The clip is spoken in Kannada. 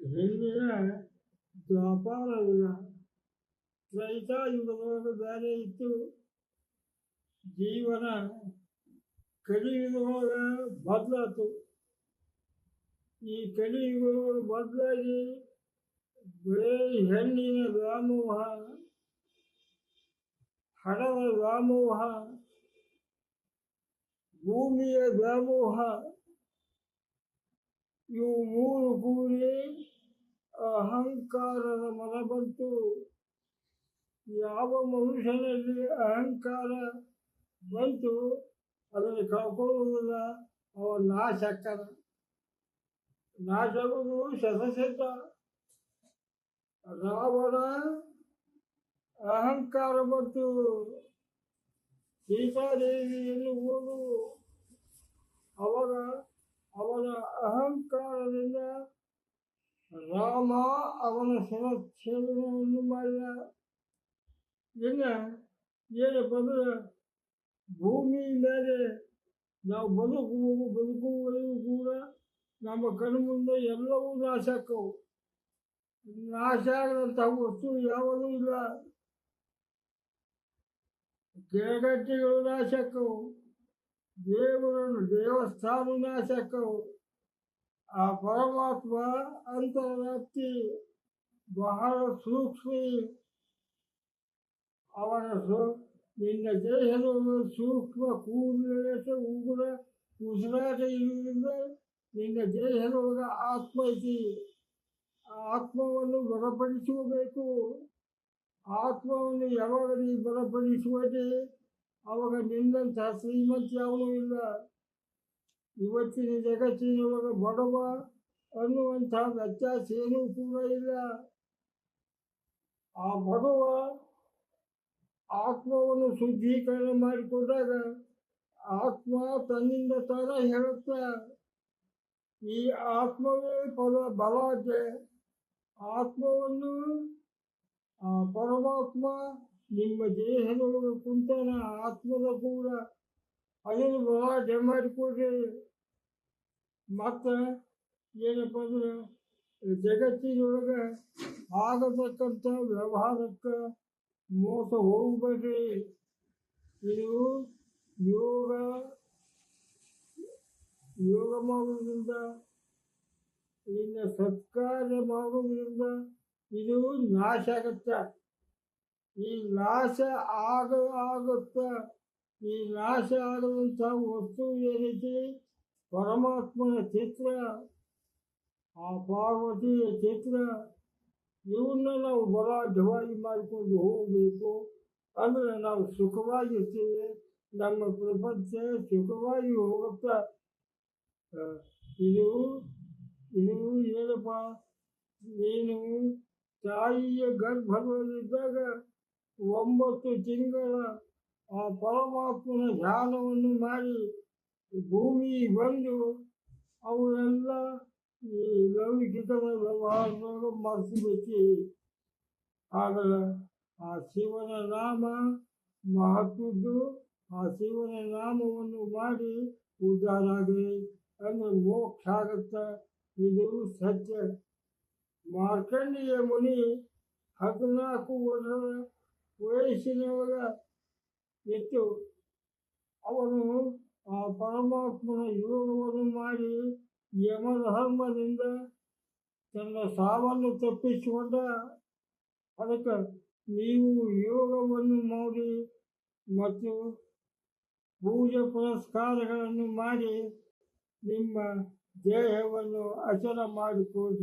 ಹಿಂದಿನ ದ್ವಾಪಾರ ಯುಗ, ತ್ರೈತಾಯುಗದೊಳಗೆ ಬೇರೆ ಇತ್ತು ಜೀವನ. ಕಲಿಯುಗದೊಳಗೆ ಬದಲಾತು. ಈ ಕಲಿಯುಗದೊಳಗೆ ಬದಲಾಗಿ ಬರೇ ಹೆಣ್ಣಿನ ವ್ಯಾಮೋಹ, ಹಣದ ವ್ಯಾಮೋಹ, ಭೂಮಿಯ ವ್ಯಾಮೋಹ, ಇವು ಮೂರು ಕೂಡಿ ಅಹಂಕಾರದ ಮನ ಬಂತು. ಯಾವ ಮನುಷ್ಯನಲ್ಲಿ ಅಹಂಕಾರ ಬಂತು ಅದನ್ನು ಕಳ್ಕೊಳ್ಳುವುದಿಲ್ಲ, ಅವ ನಾಶ ಆಗ್ತಾನ. ನಾಶ ಆಗುವುದು ಶತಸಿದ್ಧ. ರಾವಣ ಅಹಂಕಾರ ಬಂತು, ಸೀತಾದೇವಿ ಎನ್ನುವುದು ಅವಾಗ ಅವನ ಅಹಂಕಾರದಿಂದ ರಾಮ ಅವನ ಶಿರಚ್ಛೇದನವನ್ನು ಮಾಡಿದ. ಇನ್ನು ಏನಪ್ಪ ಅಂದ್ರೆ ಭೂಮಿ ಮೇಲೆ ನಾವು ಬದುಕುವವರೆಗೂ ಕೂಡ ನಮ್ಮ ಕಣ್ಣು ಮುಂದೆ ಎಲ್ಲವೂ ನಾಶ ಆಕ್ಕವು. ನಾಶ ಆಗದಂಥ ವಸ್ತು ಯಾವುದೂ ಇಲ್ಲ. ಗಿಡಗಟ್ಟಿಗಳು ನಾಶ ಆಕ್ಕವು, ದೇವಸ್ಥಾನ ನಾಶ ಆಕ್ಕವು. ಆ ಪರಮಾತ್ಮ ಅಂತರ್ವ್ಯಾಪ್ತಿ, ಬಹಳ ಸೂಕ್ಷ್ಮ. ಅವನ ನಿನ್ನ ದೇಹದ ಸೂಕ್ಷ್ಮ ಕೂದಲು ಉಗುರ ಉಸಿರಾಟ ಇರುವುದರಿಂದ ನಿನ್ನ ದೇಹದೊಳಗೆ ಆತ್ಮ ಐತಿ. ಆ ಆತ್ಮವನ್ನು ಬಲಪಡಿಸಬೇಕು. ಆತ್ಮವನ್ನು ಯಾವಾಗ ನೀ ಬಲಪಡಿಸುವುದೇ ಅವಾಗ ನಿನ್ನಂಥ ಶ್ರೀಮಂತ ಯಾವುದೂ ಇಲ್ಲ. ಇವತ್ತಿನ ಜಗತ್ತಿನೊಳಗೆ ಬಡವ ಅನ್ನುವಂಥ ವ್ಯತ್ಯಾಸ ಏನೂ ಕೂಡ ಇಲ್ಲ. ಆ ಬಡವ ಆತ್ಮವನ್ನು ಶುದ್ಧೀಕರಣ ಮಾಡಿಕೊಂಡಾಗ ಆತ್ಮ ತನ್ನಿಂದ ತಾನ ಹೇಳುತ್ತ, ಈ ಆತ್ಮವೇ ಬಲ ಇದೆ. ಆತ್ಮವನ್ನು ಪರಮಾತ್ಮ ನಿಮ್ಮ ದೇಹದೊಳಗೆ ಕುಂತಾನ. ಆತ್ಮದ ಕೂಡ ಅದನ್ನು ಬಲಾಢ್ಯ ಮಾಡಿಕೊಡ್ರಿ. ಮತ್ತು ಏನಪ್ಪ ಅಂದ್ರೆ ಜಗತ್ತಿನೊಳಗೆ ಆಗತಕ್ಕಂಥ ವ್ಯವಹಾರಕ್ಕೆ ಮೋಸ ಹೋಗಬೇಡ್ರಿ. ಇದು ಯೋಗ ಮಾಡುವುದರಿಂದ, ಇನ್ನು ಸತ್ಕಾರ್ಯ ಮಾಡುವುದರಿಂದ ಇದು ನಾಶ ಆಗತ್ತೆ. ಈ ನಾಶ ಆಗುತ್ತೆ. ಈ ನಾಶ ಆಗುವಂಥ ವಸ್ತು ಏನೈತಿ ಪರಮಾತ್ಮನ ಚಿತ್ರ, ಆ ಪಾರ್ವತಿಯ ಚಿತ್ರ. ಇವನ್ನ ನಾವು ಬಲಾಢ್ಯವಾಗಿ ಮಾಡಿಕೊಂಡು ಹೋಗಬೇಕು. ಅಂದರೆ ನಾವು ಸುಖವಾಗಿರ್ತೀವಿ, ನಮ್ಮ ಪ್ರಪಂಚ ಸುಖವಾಗಿ ಹೋಗುತ್ತಾ. ಇದು ಏನಪ್ಪ, ನೀನು ತಾಯಿಯ ಗರ್ಭದಲ್ಲಿದ್ದಾಗ 9 ತಿಂಗಳ ಆ ಪರಮಾತ್ಮನ ಧ್ಯಾನವನ್ನು ಮಾಡಿ ಭೂಮಿಗೆ ಬಂದು ಅವರೆಲ್ಲ ಈ ಲೌಕಿಕದ ವ್ಯವಹಾರದೊಳಗೆ ಮರೆತು ಆದರೆ ಆ ಶಿವನ ನಾಮ ಮಹತ್ವದ್ದು. ಆ ಶಿವನ ನಾಮವನ್ನು ಮಾಡಿ ಉದ್ಧಾರ ಆಗಲಿ ಅಂದರೆ ಮೋಕ್ಷ ಆಗುತ್ತೆ. ಇದು ಸತ್ಯ. ಮಾರ್ಕಂಡೇಯ ಮುನಿ 14 ವರ್ಷದ ವಯಸ್ಸಿನೊಳಗ ಇತ್ತು. ಅವನು ಆ ಪರಮಾತ್ಮನ ಯೋಗವನ್ನು ಮಾಡಿ ಯಮಧರ್ಮದಿಂದ ತನ್ನ ಸಾವನ್ನು ತಪ್ಪಿಸಿಕೊಂಡ. ಅದಕ್ಕೆ ನೀವು ಯೋಗವನ್ನು ಮಾಡಿ ಮತ್ತು ಪೂಜೆ ಪುರಸ್ಕಾರಗಳನ್ನು ಮಾಡಿ ನಿಮ್ಮ ದೇಹವನ್ನು ಅಚಲ ಮಾಡಿಕೊಳ್ಳಿ.